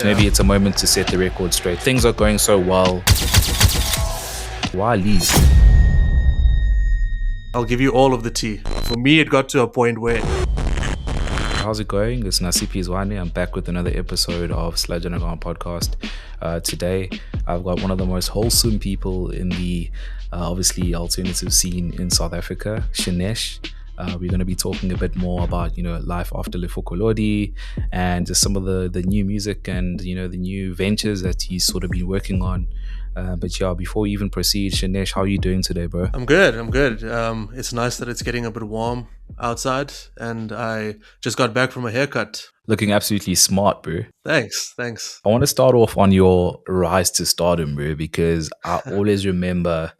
Maybe it's a moment to set the record straight. Things are going so well. Why leave? I'll give you all of the tea. For me, it got to a point where... How's it going? It's Nasiphi Zwane. I'm back with another episode of Sludge and podcast. Today, I've got one of the most wholesome people in the obviously alternative scene in South Africa, Shinesh. We're going to be talking a bit more about, life after Lefokolodi and just some of the new music and, the new ventures that he's sort of been working on. But yeah, before we even proceed, Shinesh, how are you doing today, bro? I'm good. It's nice that it's getting a bit warm outside, and I just got back from a haircut. Looking absolutely smart, bro. Thanks. I want to start off on your rise to stardom, bro, because I always remember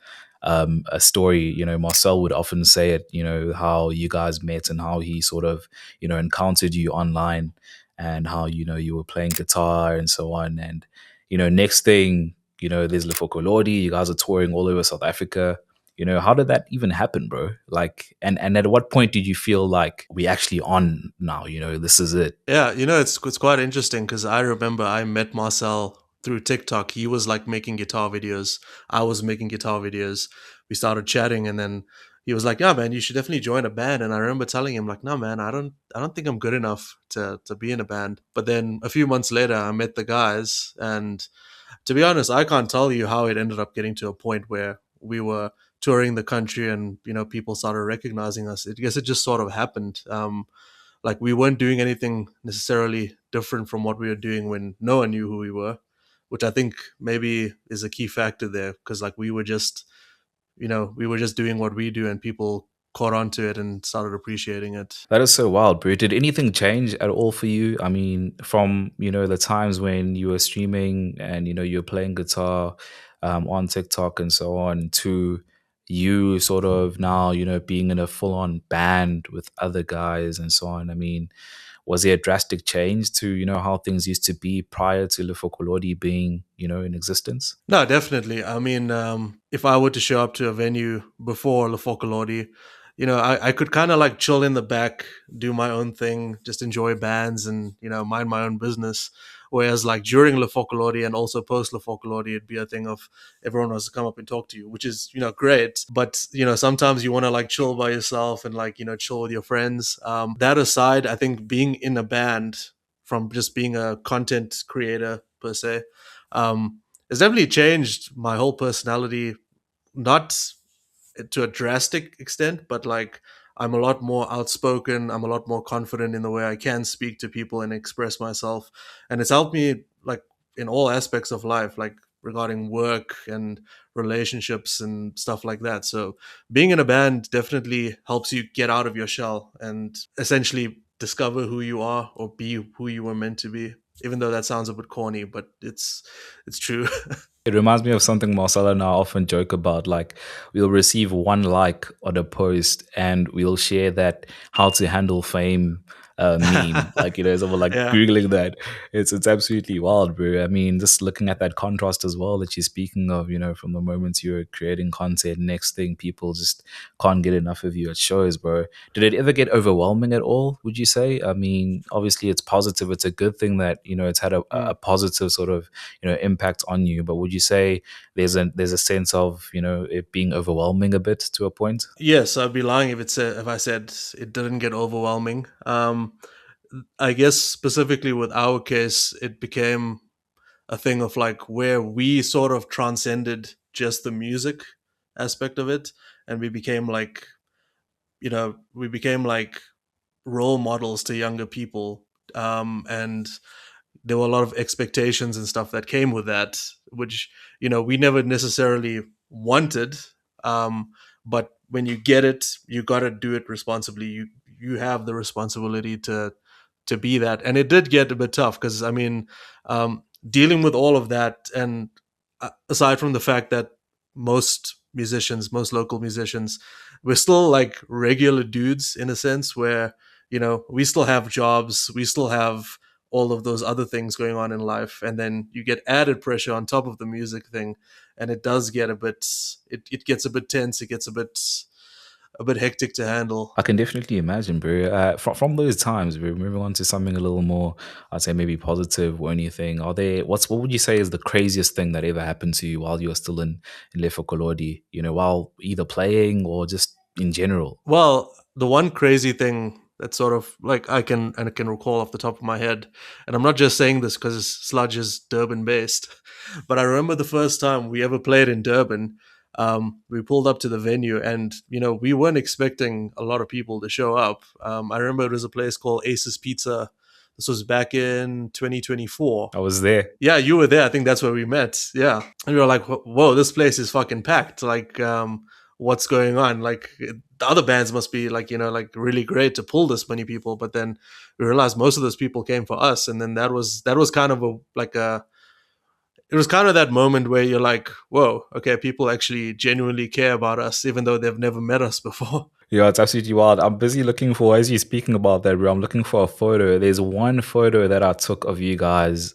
a story. Marcel would often say it, how you guys met and how he sort of, encountered you online and how, you were playing guitar and so on. And, next thing, there's Lefokolodi, you guys are touring all over South Africa. How did that even happen, bro? Like, and at what point did you feel like we actually on now? This is it. Yeah, it's quite interesting because I remember I met Marcel through TikTok. He was like making guitar videos. I was making guitar videos. We started chatting, and then he was like, "Yeah, man, you should definitely join a band." And I remember telling him like, "No, man, I don't think I'm good enough to be in a band." But then a few months later, I met the guys, and to be honest, I can't tell you how it ended up getting to a point where we were touring the country and people started recognizing us. I guess it just sort of happened. Like we weren't doing anything necessarily different from what we were doing when no one knew who we were, which I think maybe is a key factor there, because like we were just doing what we do, and people caught on to it and started appreciating it. That is so wild, bro. Did anything change at all for you? I mean, from, the times when you were streaming and, you were playing guitar on TikTok and so on to you sort of now, being in a full on band with other guys and so on. I mean, was there a drastic change to, how things used to be prior to Lefokolodi being, in existence? No, definitely. I mean, if I were to show up to a venue before Lefokolodi, I could kind of like chill in the back, do my own thing, just enjoy bands and, mind my own business. Whereas like during Lefokolodi and also post Lefokolodi, it'd be a thing of everyone wants to come up and talk to you, which is, great. But, sometimes you want to like chill by yourself and like, chill with your friends. That aside, I think being in a band from just being a content creator per se, it's definitely changed my whole personality, not to a drastic extent, but like I'm a lot more outspoken. I'm a lot more confident in the way I can speak to people and express myself. And it's helped me like in all aspects of life, like regarding work and relationships and stuff like that. So being in a band definitely helps you get out of your shell and essentially discover who you are or be who you were meant to be. Even though that sounds a bit corny, but it's true. It reminds me of something Marcella and I often joke about. Like, we'll receive one like on a post and we'll share that how to handle fame meme. Like, someone like Yeah. Googling that. It's absolutely wild, bro. I mean, just looking at that contrast as well that you're speaking of, from the moments you're creating content, next thing, people just can't get enough of you at shows, bro. Did it ever get overwhelming at all, would you say? I mean, obviously it's positive. It's a good thing that, it's had a positive sort of, impact on you. But would you say there's a sense of, it being overwhelming a bit to a point? Yes, I'd be lying if I said it didn't get overwhelming. I guess specifically with our case, it became a thing of like where we sort of transcended just the music aspect of it, and we became like role models to younger people, and there were a lot of expectations and stuff that came with that, which we never necessarily wanted. But when you get it, you got to do it responsibly. You have the responsibility to be that, and it did get a bit tough because I mean, dealing with all of that, and aside from the fact that most local musicians, we're still like regular dudes in a sense where we still have jobs, we still have all of those other things going on in life, and then you get added pressure on top of the music thing, and it does get a bit it gets a bit tense, it gets a bit a bit hectic to handle. I can definitely imagine, bro. From those times, bro, moving on to something a little more, I'd say maybe positive or anything. Are there what would you say is the craziest thing that ever happened to you while you were still in Lefokolodi? You know, while either playing or just in general. Well, the one crazy thing that sort of like I can recall off the top of my head, and I'm not just saying this because Sludge is Durban based, but I remember the first time we ever played in Durban. We pulled up to the venue, and we weren't expecting a lot of people to show up. I remember it was a place called Ace's Pizza. This was back in 2024. I was there. Yeah, you were there. I think that's where we met. Yeah, and we were like, "Whoa, this place is fucking packed!" Like, what's going on? Like, the other bands must be like, like really great to pull this many people. But then we realized most of those people came for us, and then that was kind of a it was kind of that moment where you're like, "Whoa, okay, people actually genuinely care about us, even though they've never met us before." Yeah, it's absolutely wild. I'm busy looking for, as you're speaking about that, bro, I'm looking for a photo. There's one photo that I took of you guys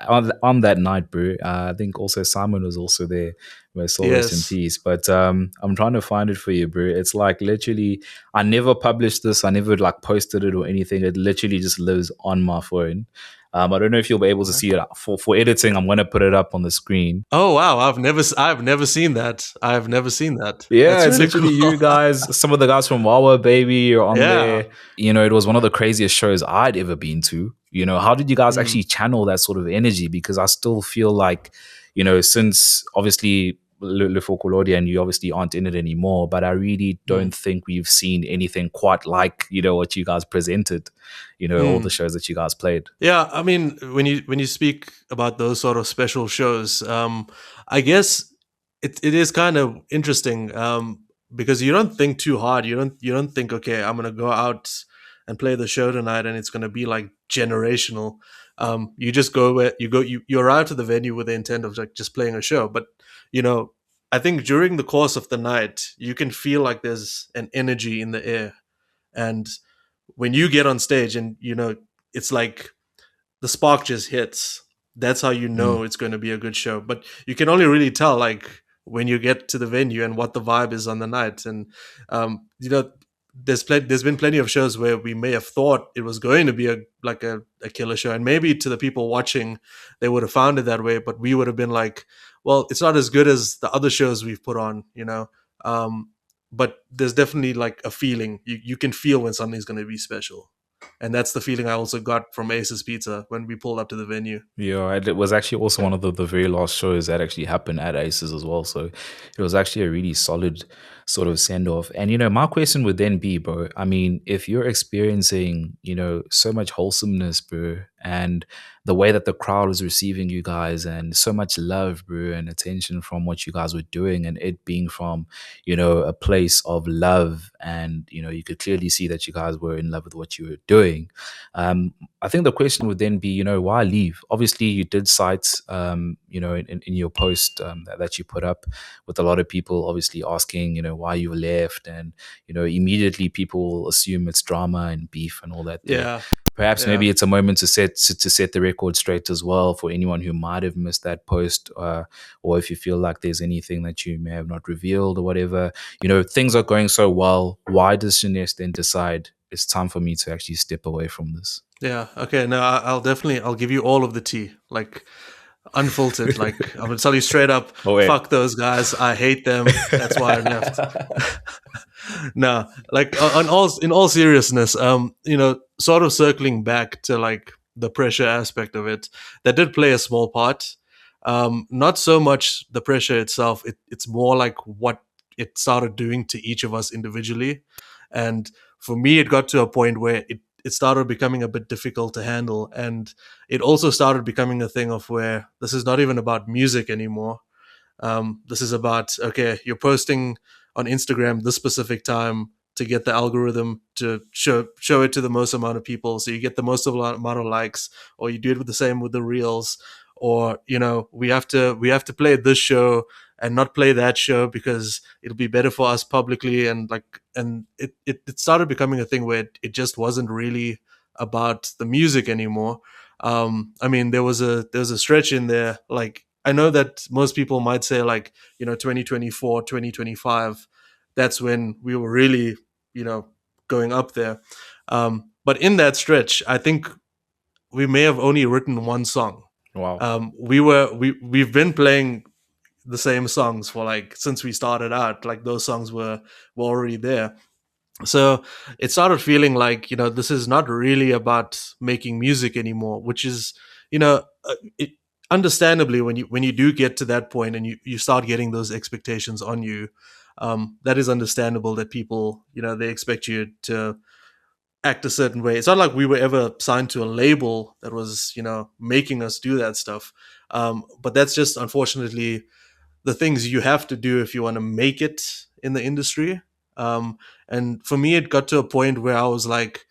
on that night, bro. I think also Simon was also there. May soul rest in Yes. peace. But I'm trying to find it for you, bro. It's like literally, I never published this. I never like posted it or anything. It literally just lives on my phone. I don't know if you'll be able to see it for editing. I'm gonna put it up on the screen. Oh wow, I've never seen that. I've never seen that. Yeah, That's it's really literally you cool. guys. Some of the guys from Wawa Baby are on Yeah. there. You know, it was one of the craziest shows I'd ever been to. You know, how did you guys Mm, actually channel that sort of energy? Because I still feel like, you know, since obviously Lefokolodi and you obviously aren't in it anymore, but I really mm, don't think we've seen anything quite like, you know, what you guys presented, you know, all the mm. shows that you guys played. Yeah, I mean, when you speak about those sort of special shows, I guess it is kind of interesting, because you don't think too hard. You don't think, okay, I'm gonna go out and play the show tonight, and it's gonna be like generational. You just go where you go. You arrive to the venue with the intent of like just playing a show, but you know, I think during the course of the night, you can feel like there's an energy in the air, and when you get on stage, and it's like the spark just hits. That's how you know Mm, it's going to be a good show. But you can only really tell like when you get to the venue and what the vibe is on the night. And there's been plenty of shows where we may have thought it was going to be a killer show, and maybe to the people watching, they would have found it that way. But we would have been like, well, it's not as good as the other shows we've put on. But there's definitely like a feeling you can feel when something's going to be special, and that's the feeling I also got from Ace's Pizza when we pulled up to the venue. yeah, and it was actually also one of the very last shows that actually happened at Aces as well. So it was actually a really solid sort of send off. And, you know, my question would then be, bro, I mean, if you're experiencing, you know, so much wholesomeness, bro, and the way that the crowd was receiving you guys and so much love, bro, and attention from what you guys were doing and it being from, you know, a place of love and, you know, you could clearly see that you guys were in love with what you were doing. I think the question would then be, you know, why leave? Obviously, you did cite, you know, in your post that you put up with a lot of people obviously asking, you know, why you left. And, you know, immediately people assume it's drama and beef and all that there. Yeah, Perhaps yeah, maybe it's a moment to set the record straight as well for anyone who might have missed that post, or if you feel like there's anything that you may have not revealed or whatever. You know, things are going so well. Why does Shinesh then decide it's time for me to actually step away from this? yeah. Okay, no, I'll give you all of the tea, like unfiltered. Like I'm gonna tell you straight up, Oh wait. fuck those guys. I hate them. That's why I left. No, like in all seriousness, sort of circling back to like the pressure aspect of it, that did play a small part. Not so much the pressure itself. It's more like what it started doing to each of us individually. And for me, it got to a point where it started becoming a bit difficult to handle. And it also started becoming a thing of where this is not even about music anymore. This is about, okay, you're posting on Instagram this specific time to get the algorithm to show it to the most amount of people, so you get the most amount of likes, or you do it with the same with the reels, or we have to play this show and not play that show because it'll be better for us publicly. And it started becoming a thing where it just wasn't really about the music anymore. I mean, there was a stretch in there, like, I know that most people might say like, 2024, 2025, that's when we were really, you know, going up there. But in that stretch, I think we may have only written one song. Wow. We've been playing the same songs for like since we started out. Like those songs were already there. So it started feeling like, you know, this is not really about making music anymore, which is, you know, understandably, when you do get to that point and you start getting those expectations on you, that is understandable that people, you know, they expect you to act a certain way. It's not like we were ever signed to a label that was, you know, making us do that stuff. But that's just unfortunately the things you have to do if you want to make it in the industry. And for me, it got to a point where I was like,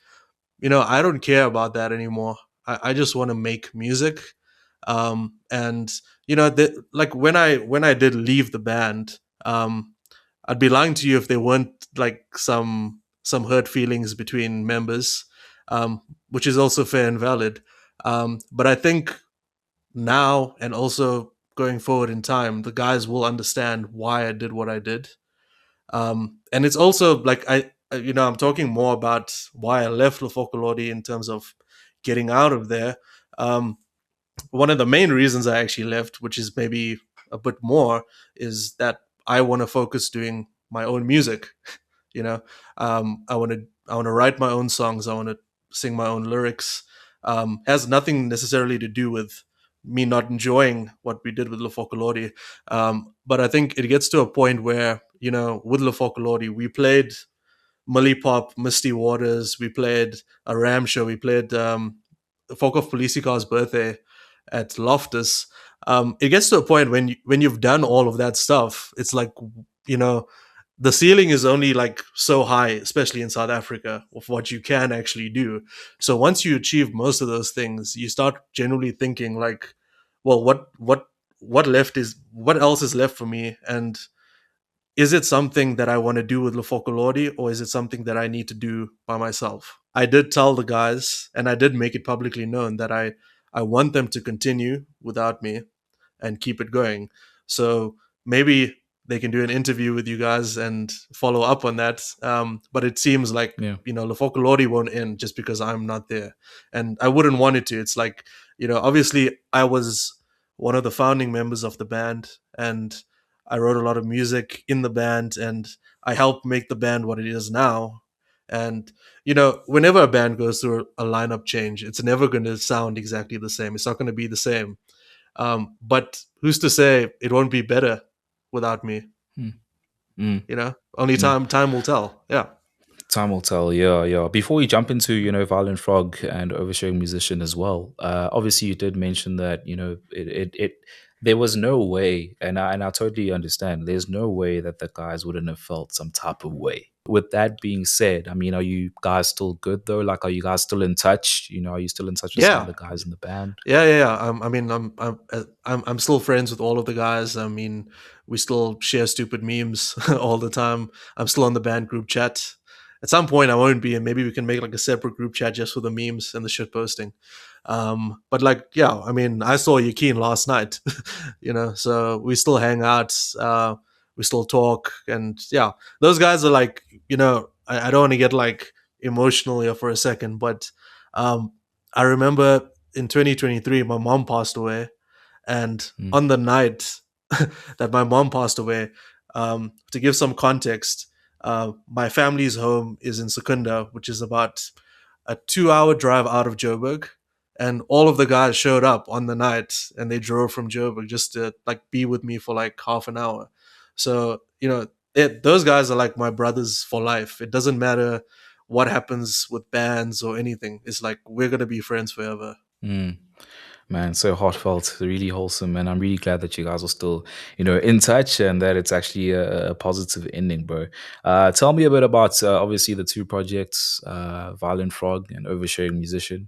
you know, I don't care about that anymore. I just want to make music. And you know, like when I did leave the band, I'd be lying to you if there weren't like some hurt feelings between members, which is also fair and valid. But I think now and also going forward in time, the guys will understand why I did what I did. And it's also like you know, I'm talking more about why I left Lefokolodi in terms of getting out of there. Um, One of the main reasons I actually left, which is maybe a bit more, is that I want to focus doing my own music. You know, I want to write my own songs. I want to sing my own lyrics. Has nothing necessarily to do with me not enjoying what we did with Lefokolodi. But I think it gets to a point where, you know, with Lefokolodi, we played Millie Pop, Misty Waters, we played a Ram show, we played Folk of Polisica's birthday at Loftus. It gets to a point when you've done all of that stuff, it's like, you know, the ceiling is only like so high, especially in South Africa, of what you can actually do. So once you achieve most of those things, you start generally thinking like, well, what else is left for me, and is it something that I want to do with Lefokolodi, or is it something that I need to do by myself? I did tell the guys, and I did make it publicly known that I want them to continue without me and keep it going. So maybe they can do an interview with you guys and follow up on that. But it seems like, Yeah. you know, Lefokolodi won't end just because I'm not there, and I wouldn't want it to. It's like, you know, obviously I was one of the founding members of the band, and I wrote a lot of music in the band, and I helped make the band what it is now. And you know, whenever a band goes through a lineup change, it's never going to sound exactly the same. It's not going to be the same. But who's to say it won't be better without me? Mm. Mm. You know, only Mm. time will tell. Yeah, Time will tell. Yeah, yeah. Before we jump into, Violent Frog and Oversharing Musician as well, obviously you did mention that, there was no way, and I totally understand. There's no way that the guys wouldn't have felt some type of way. With that being said, I mean, are you guys still good though? Like, are you guys still in touch? Are you still in touch with some of yeah. the guys in the band? Yeah. I mean, I'm still friends with all of the guys. I mean, we still share stupid memes all the time. I'm still on the band group chat. At some point, I won't be, and maybe we can make like a separate group chat just for the memes and the shit posting. But like, yeah, I mean, I saw Yakin last night, you know, so we still hang out, we still talk, and yeah, those guys are like, you know, I don't want to get like emotional here for a second, but um, I remember in 2023, my mom passed away, and Mm. on the night that my mom passed away, to give some context, my family's home is in Secunda, which is about a 2 hour drive out of Joburg. And all of the guys showed up on the night, and they drove from Joburg just to like be with me for like half an hour. So, you know, those guys are like my brothers for life. It doesn't matter what happens with bands or anything. It's like we're going to be friends forever. Mm. Man, so heartfelt, really wholesome, and I'm really glad that you guys are still, in touch, and that it's actually a positive ending, bro. Tell me a bit about obviously the two projects, Violent Frog and Oversharing Musician.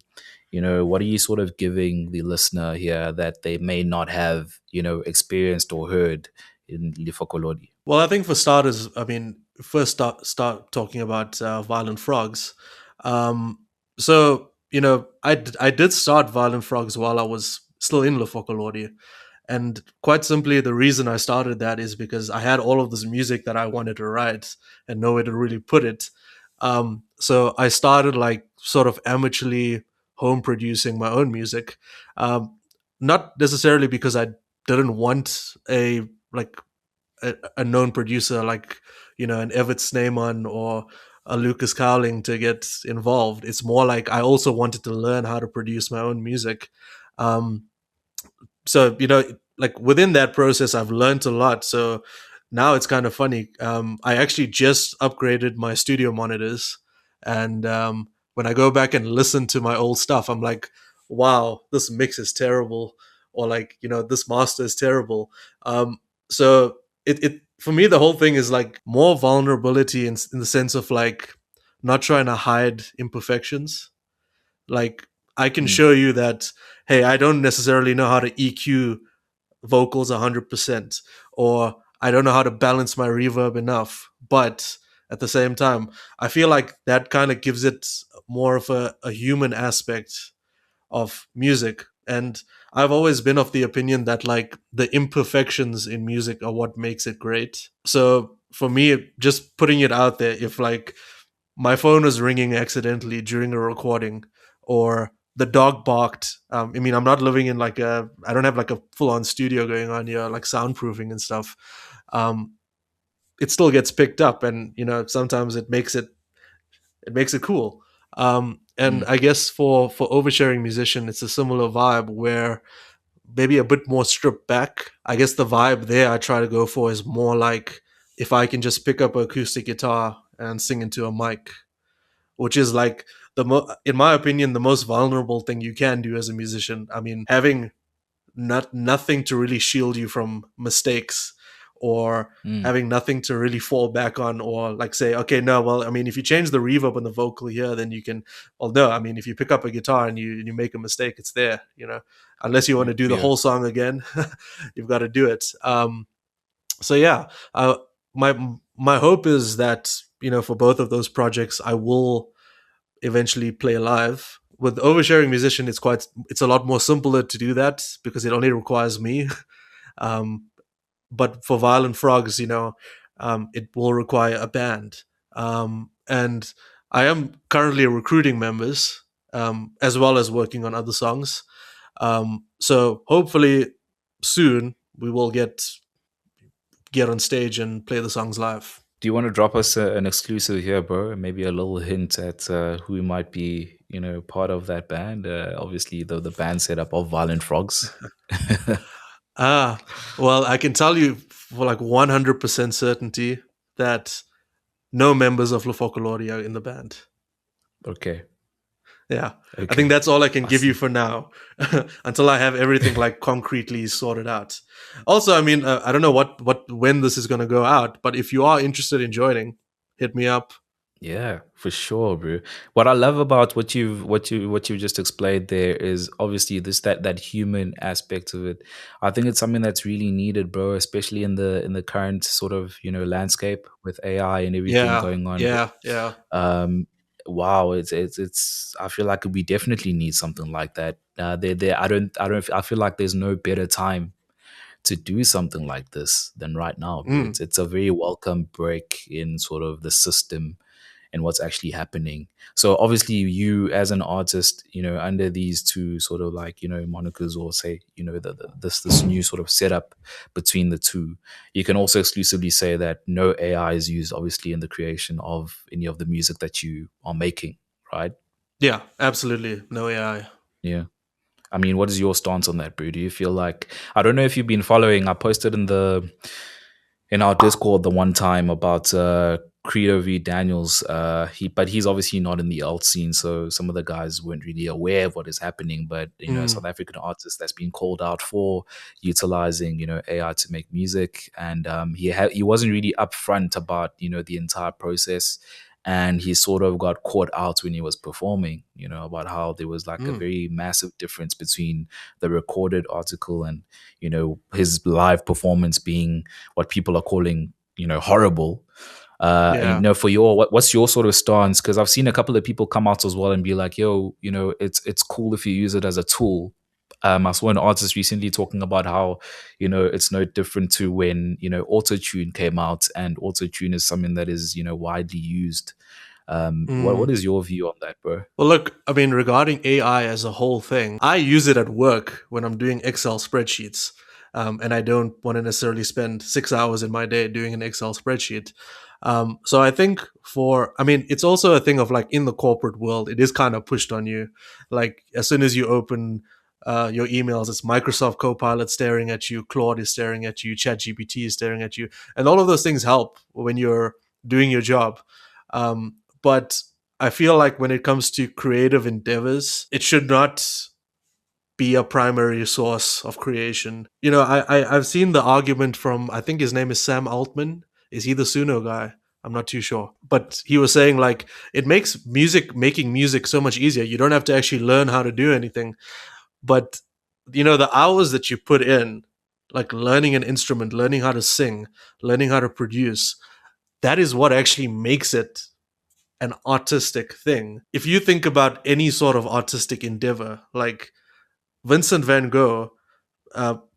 What are you sort of giving the listener here that they may not have, experienced or heard in Lifokolodi? Well, I think for starters, I mean, first start talking about Violent Frogs. Um, so you know, I did start Violent Frogs while I was still in Lefokolodi, And quite simply, the reason I started that is because I had all of this music that I wanted to write and nowhere to really put it. So I started like sort of amateurly home producing my own music. Um, Not necessarily because I didn't want like a known producer like an Everett Sneyman or a Lucas Cowling to get involved. It's more like I also wanted to learn how to produce my own music. Um, so like within that process I've learned a lot. So now it's kind of funny. I actually just upgraded my studio monitors, and when I go back and listen to my old stuff, I'm like, wow, this mix is terrible, or like this master is terrible. So it for me, the whole thing is like more vulnerability in the sense of like not trying to hide imperfections. Like, I can Mm, show you that, hey, I don't necessarily know how to EQ vocals 100%, or I don't know how to balance my reverb enough. But at the same time, I feel like that kind of gives it more of a human aspect of music. And I've always been of the opinion that like the imperfections in music are what makes it great. So for me, just putting it out there, if like my phone was ringing accidentally during a recording, or the dog barked. I mean, I'm not living in like I don't have like a full on studio going on here, like soundproofing and stuff. Um, it still gets picked up, and sometimes it makes it cool. And mm, I guess for Oversharing Musician, it's a similar vibe where maybe a bit more stripped back. I guess the vibe there I try to go for is more like if I can just pick up an acoustic guitar and sing into a mic, which is like in my opinion, the most vulnerable thing you can do as a musician. I mean, having nothing to really shield you from mistakes, or mm. having nothing to really fall back on, or like say, okay, no, well, I mean, if you change the reverb on the vocal here, then you can. Well, no, I mean, if you pick up a guitar and you make a mistake, it's there. Unless you want to do the Yeah. whole song again, you've got to do it. So yeah, my my hope is that for both of those projects, I will eventually play live. With Oversharing Musician, it's a lot more simpler to do that because it only requires me. Um, but for Violent Frogs, it will require a band. And I am currently recruiting members, as well as working on other songs. So hopefully soon we will get on stage and play the songs live. Do you want to drop us an exclusive here, bro? Maybe a little hint at who might be, part of that band. Obviously, the band setup of Violent Frogs. Ah, well, I can tell you for like 100% certainty that no members of Lefokolodi are in the band. Okay. Yeah, I think Okay. that's all I can give you Awesome. for now, until I have everything like concretely sorted out. Also, I mean, I don't know when this is going to go out, but if you are interested in joining, hit me up. Yeah, for sure, bro. What I love about what you just explained there is obviously this that human aspect of it. I think it's something that's really needed, bro, especially in the current sort of landscape with AI and everything Yeah, going on. yeah, yeah. Um, wow, it's. I feel like we definitely need something like that. There. I don't. I feel like there's no better time to do something like this than right now, bro. Mm, It's a very welcome break in sort of the system and what's actually happening. So obviously you as an artist, under these two sort of like, monikers, or say, this new sort of setup between the two, you can also exclusively say that no AI is used obviously in the creation of any of the music that you are making, right? yeah, absolutely. No AI. Yeah. I mean, what is your stance on that, bro? Do you feel like, I don't know if you've been following, I posted in our Discord the one time about Credo v Daniels. But he's obviously not in the alt scene, so some of the guys weren't really aware of what is happening. But a Mm, South African artist that's been called out for utilizing AI to make music, and he wasn't really upfront about the entire process. And he sort of got caught out when he was performing, about how there was like a mm, very massive difference between the recorded article and his live performance being what people are calling horrible. And yeah. for what's your sort of stance? Because I've seen a couple of people come out as well and be like, yo, it's cool if you use it as a tool, I saw an artist recently talking about how, it's no different to when, autotune came out, and autotune is something that is, widely used. What Mm. is your view on that, bro? Well, look, I mean, regarding AI as a whole thing, I use it at work when I'm doing Excel spreadsheets. And I don't want to necessarily spend 6 hours in my day doing an Excel spreadsheet. So I think I mean, it's also a thing of like in the corporate world, it is kind of pushed on you. Like as soon as you open your emails, it's Microsoft Copilot staring at you, Claude is staring at you, ChatGPT is staring at you. And all of those things help when you're doing your job. But I feel like when it comes to creative endeavors, it should not be a primary source of creation. I've seen the argument from, I think his name is Sam Altman. Is he the Suno guy? I'm not too sure. But he was saying like it makes making music so much easier. You don't have to actually learn how to do anything. But the hours that you put in, like learning an instrument, learning how to sing, learning how to produce, that is what actually makes it an artistic thing. If you think about any sort of artistic endeavor, like Vincent van Gogh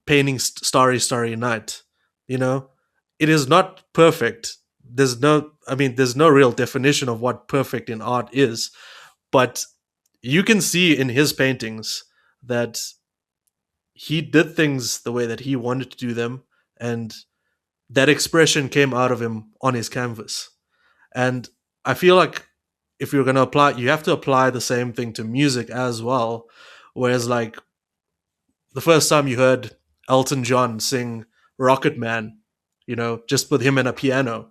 painting Starry, Starry Night, you know, it is not perfect. There's no real definition of what perfect in art is, but you can see in his paintings that he did things the way that he wanted to do them, and that expression came out of him on his canvas. And I feel like if you're going to apply, you have to apply the same thing to music as well. Whereas, like, the first time you heard Elton John sing Rocket Man, just with him and a piano,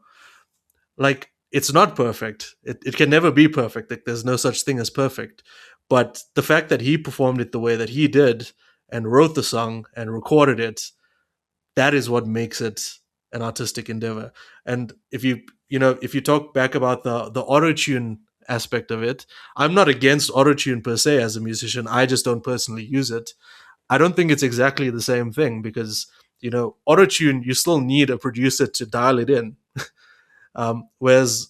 like, it's not perfect. It can never be perfect. Like, there's no such thing as perfect. But the fact that he performed it the way that he did and wrote the song and recorded it, that is what makes it an artistic endeavor. And if you talk back about the autotune aspect of it, I'm not against autotune per se as a musician. I just don't personally use it. I don't think it's exactly the same thing because autotune, you still need a producer to dial it in. Whereas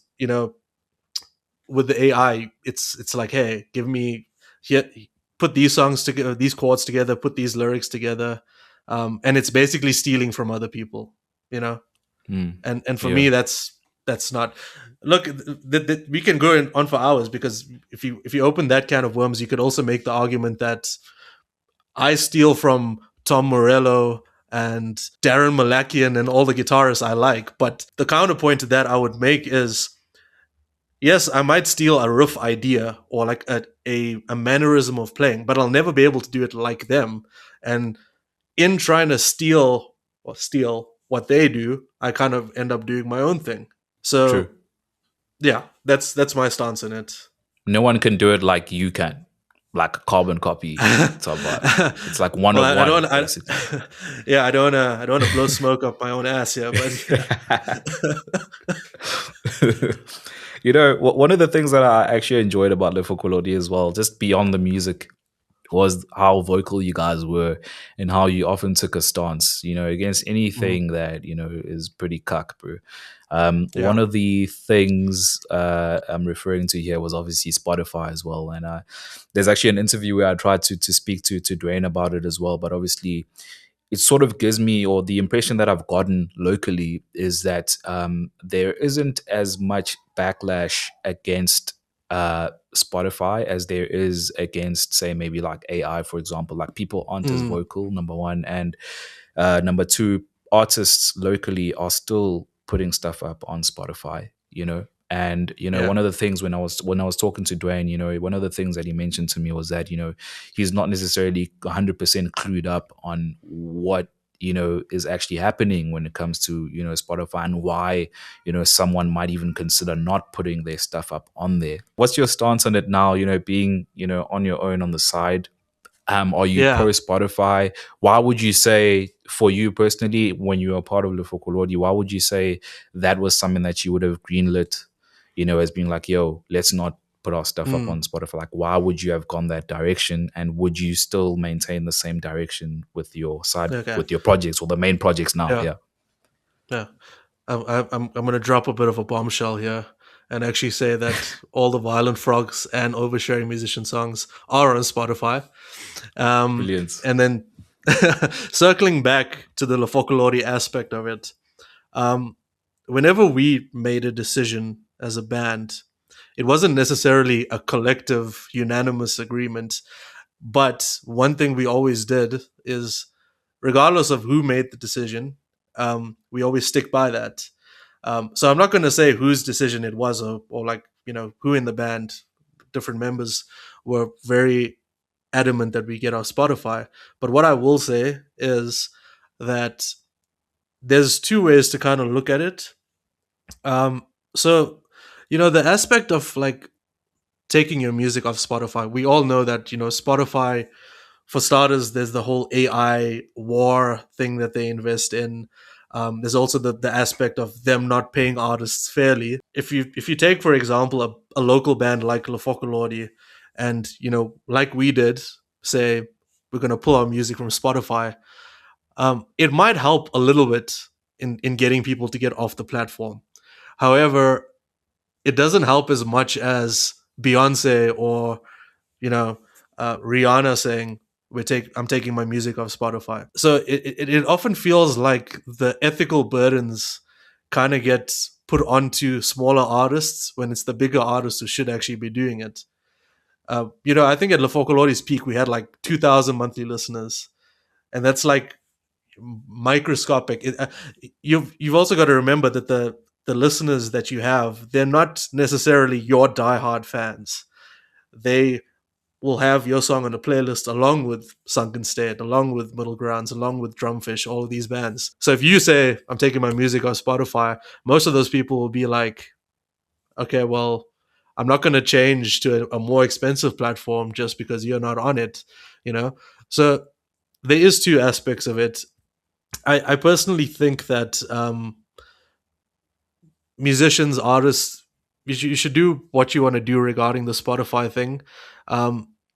with the AI, it's like, hey, give me here, put these songs together, these chords together, put these lyrics together, and it's basically stealing from other people, you know. Mm, And for me, yeah, that's not. Look, we can go on for hours because if you open that can of worms, you could also make the argument that I steal from Tom Morello and Darren Malakian and all the guitarists I like. But the counterpoint to that I would make is, yes, I might steal a riff idea or like a mannerism of playing, but I'll never be able to do it like them. And in trying to steal what they do, I kind of end up doing my own thing. true. So yeah, that's my stance in it. No one can do it like you can, like a carbon copy. It's about. It's like one Well, of I don't. one, basically. Yeah, I don't want to blow smoke up my own ass here, but One of the things that I actually enjoyed about Lefokolodi as well, just beyond the music, was how vocal you guys were and how you often took a stance, against Mhm. anything that, is pretty cuck, bro. One Yeah. of the things I'm referring to here was obviously Spotify as well. And there's actually an interview where I tried to speak to Dwayne about it as well. But obviously, it sort of gives me, or the impression that I've gotten locally is that there isn't as much backlash against Spotify as there is against, say, maybe like AI, for example. Like people aren't as Mm. vocal, number one, and number two, artists locally are still putting stuff up on Spotify. And Yeah. one of the things when I was talking to Dwayne, one of the things that he mentioned to me was that he's not necessarily 100% clued up on what is actually happening when it comes to Spotify, and why someone might even consider not putting their stuff up on there. What's your stance on it now, being on your own on the side? Are you Yeah. pro Spotify? Why would you say, for you personally, when you were part of Lefokolodi, why would you say that was something that you would have greenlit, as being like, yo, let's not put our stuff up Mm. on Spotify? Like, why would you have gone that direction? And would you still maintain the same direction with your side, Okay. with your projects or the main projects now? Yeah. Yeah. Yeah. I'm going to drop a bit of a bombshell here. and actually say that all the Violent Frogs and Oversharing Musician songs are on Spotify. Brilliant. And then circling back to the Lefokolodi aspect of it, um, whenever we made a decision as a band, it wasn't necessarily a collective, unanimous agreement. But one thing we always did is, regardless of who made the decision, we always stick by that. So I'm not going to say whose decision it was, or like, who in the band, different members were very adamant that we get our Spotify. But what I will say is that there's two ways to kind of look at it. So, the aspect of like taking your music off Spotify, we all know that, Spotify, for starters, there's the whole AI war thing that they invest in. There's also the aspect of them not paying artists fairly. If you take, for example, a local band like Lefokolodi, and like we did, say we're going to pull our music from Spotify, it might help a little bit in getting people to get off the platform. However, it doesn't help as much as Beyonce or you know Rihanna saying I'm taking my music off Spotify. So it often feels like the ethical burdens kind of get put onto smaller artists when it's the bigger artists who should actually be doing it. I think at Lefokolodi's peak we had like 2,000 monthly listeners, and that's like microscopic. You've also got to remember that the listeners that you have, they're not necessarily your diehard fans. They will have your song on a playlist along with Sunken State, along with Middle Grounds, along with Drumfish, all of these bands. So if you say I'm taking my music off Spotify, most of those people will be like, okay, well, I'm not going to change to a more expensive platform just because you're not on it, you know. So there is two aspects of it. I personally think that musicians, artists, you should do what you want to do regarding the Spotify thing.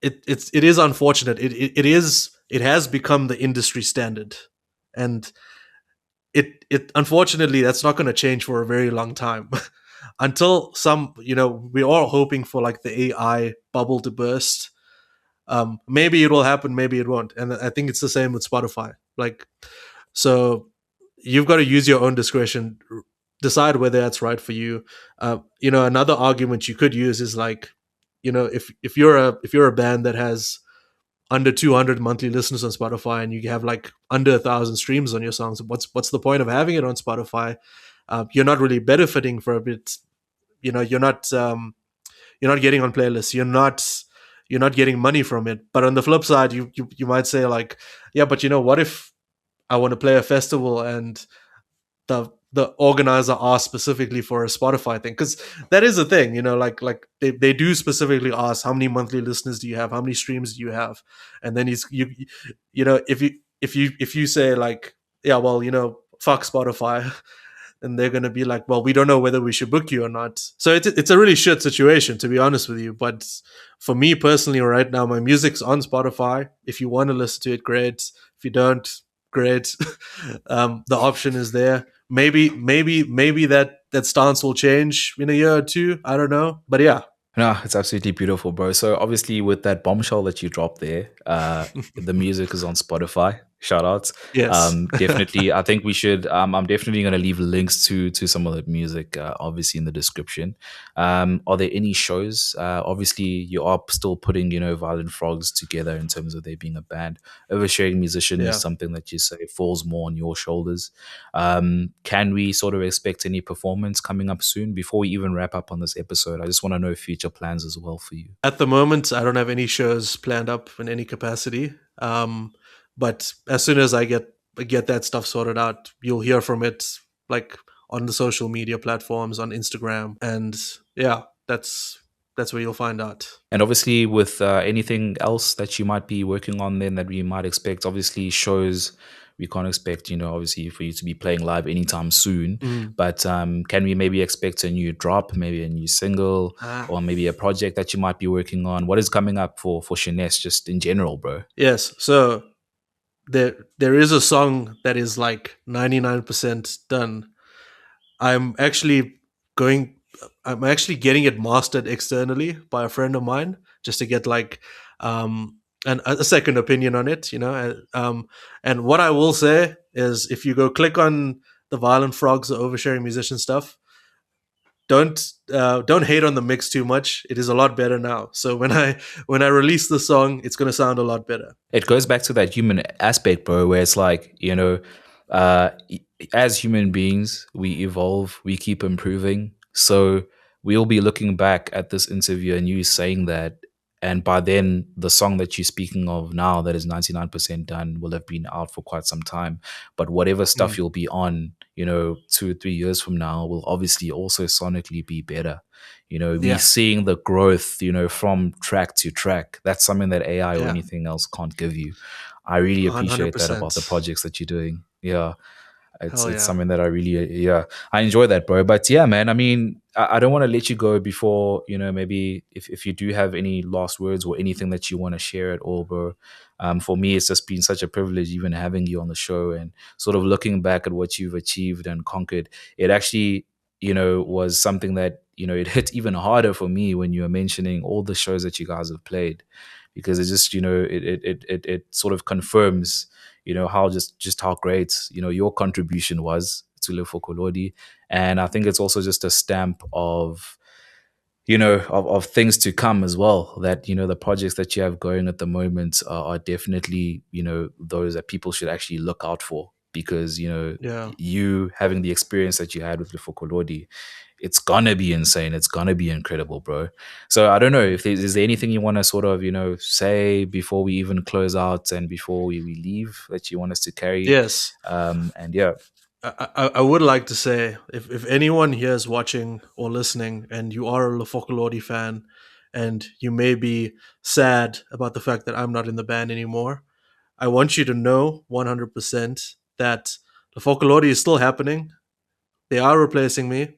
It is unfortunate. It has become the industry standard, and it unfortunately that's not going to change for a very long time. Until we're all hoping for like the AI bubble to burst. Maybe it will happen, maybe it won't, and I think it's the same with Spotify. Like, so you've got to use your own discretion, decide whether that's right for you. Another argument you could use is like, if you're a band that has under 200 monthly listeners on Spotify and you have like under 1,000 streams on your songs, what's the point of having it on Spotify? You're not really benefiting for a bit. You're not getting on playlists. You're not getting money from it. But on the flip side, you might say like, yeah, but what if I want to play a festival and the organizer asked specifically for a Spotify thing? Because that is a thing, like they do specifically ask how many monthly listeners do you have, how many streams do you have, and then if you say like, yeah, well, fuck Spotify, and they're going to be like, well, we don't know whether we should book you or not. So it's a really shit situation, to be honest with you. But for me personally, right now, my music's on Spotify. If you want to listen to it, great. If you don't, great. The option is there. Maybe that stance will change in a year or two. I don't know. But yeah. No, it's absolutely beautiful, bro. So obviously with that bombshell that you dropped there, the music is on Spotify. Shout outs. Yes. Definitely. I think we should I'm definitely gonna leave links to some of the music obviously in the description. Are there any shows? Obviously you are still putting, Violent Frogs together in terms of there being a band. Oversharing Musician is Yeah. something that you say falls more on your shoulders. Can we sort of expect any performance coming up soon? Before we even wrap up on this episode, I just want to know future plans as well for you. At the moment, I don't have any shows planned up in any capacity. But as soon as I get that stuff sorted out, you'll hear from it, like on the social media platforms, on Instagram, and yeah, that's where you'll find out. And obviously, with anything else that you might be working on, then that we might expect, obviously, shows we can't expect, obviously, for you to be playing live anytime soon. Mm. But can we maybe expect a new drop, maybe a new single, Ah, or maybe a project that you might be working on? What is coming up for Shinesh, just in general, bro? yes. So there is a song that is like 99% done. I'm actually going. I'm actually getting it mastered externally by a friend of mine just to get like um, a second opinion on it, you know. And what I will say is, if you go click on the Violent Frogs or Oversharing Musician stuff, don't hate on the mix too much. It is a lot better now. So when I release the song, it's gonna sound a lot better. It goes back to that human aspect, bro, where it's like, uh, as human beings, we evolve, we keep improving. So we'll be looking back at this interview and you saying that. And by then, the song that you're speaking of now, that is 99% done, will have been out for quite some time. But whatever stuff Mm, you'll be on, 2 or 3 years from now, will obviously also sonically be better. We yeah, seeing the growth, from track to track. That's something that AI or yeah, anything else can't give you. I really hundred appreciate that about the percent. projects that you're doing. Yeah. It's Hell it's yeah. something that I really, yeah, I enjoy that, bro. But yeah, man, I mean, I don't want to let you go before, maybe if you do have any last words or anything that you want to share at all, bro. For me, it's just been such a privilege even having you on the show and sort of looking back at what you've achieved and conquered. It actually, was something that, it hit even harder for me when you were mentioning all the shows that you guys have played, because it just, it sort of confirms, how just how great, your contribution was to Lefokolodi. And I think it's also just a stamp of, of things to come as well, that, the projects that you have going at the moment are definitely, those that people should actually look out for, because, Yeah. you having the experience that you had with Lefokolodi, it's gonna be insane. It's gonna be incredible, bro. So I don't know if is there anything you want to sort of, say before we even close out and before we leave that you want us to carry. Yes. And yeah, I would like to say, if anyone here is watching or listening and you are a Lefokolodi fan and you may be sad about the fact that I'm not in the band anymore, I want you to know 100% that Lefokolodi is still happening. They are replacing me,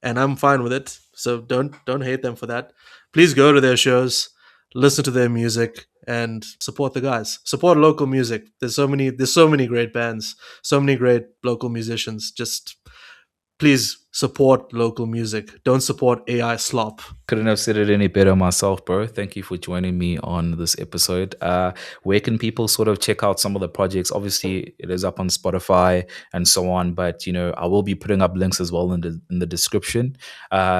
and I'm fine with it. So don't hate them for that. Please go to their shows, listen to their music, and support the guys. Support local music. There's so many great bands, so many great local musicians. Just please support local music. Don't support AI slop. couldn't have said it any better myself, bro. Thank you for joining me on this episode. Where can people sort of check out some of the projects? Obviously, it is up on Spotify and so on, but I will be putting up links as well in the description.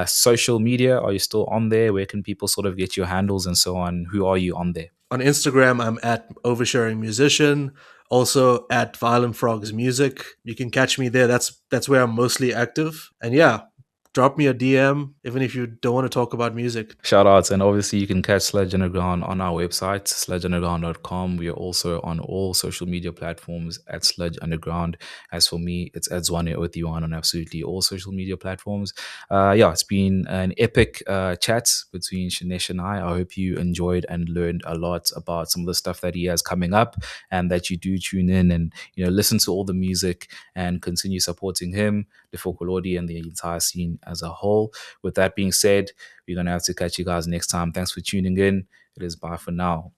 Social media, are you still on there? Where can people sort of get your handles and so on? Who are you on there? On Instagram, I'm at Oversharing Musician. Also at Violent Frogs Music. You can catch me there. That's where I'm mostly active. And yeah, drop me a DM even if you don't want to talk about music. Shout outs. And obviously, you can catch Sludge Underground on our website, sludgeunderground.com. We are also on all social media platforms at Sludge Underground. As for me, it's at Zwane with you on absolutely all social media platforms. Yeah, it's been an epic chat between Shinesh and I. I hope you enjoyed and learned a lot about some of the stuff that he has coming up, and that you do tune in and, listen to all the music and continue supporting him, the Fokolodi, and the entire scene as a whole. With that being said, we're going to have to catch you guys next time. Thanks for tuning in. It is bye for now.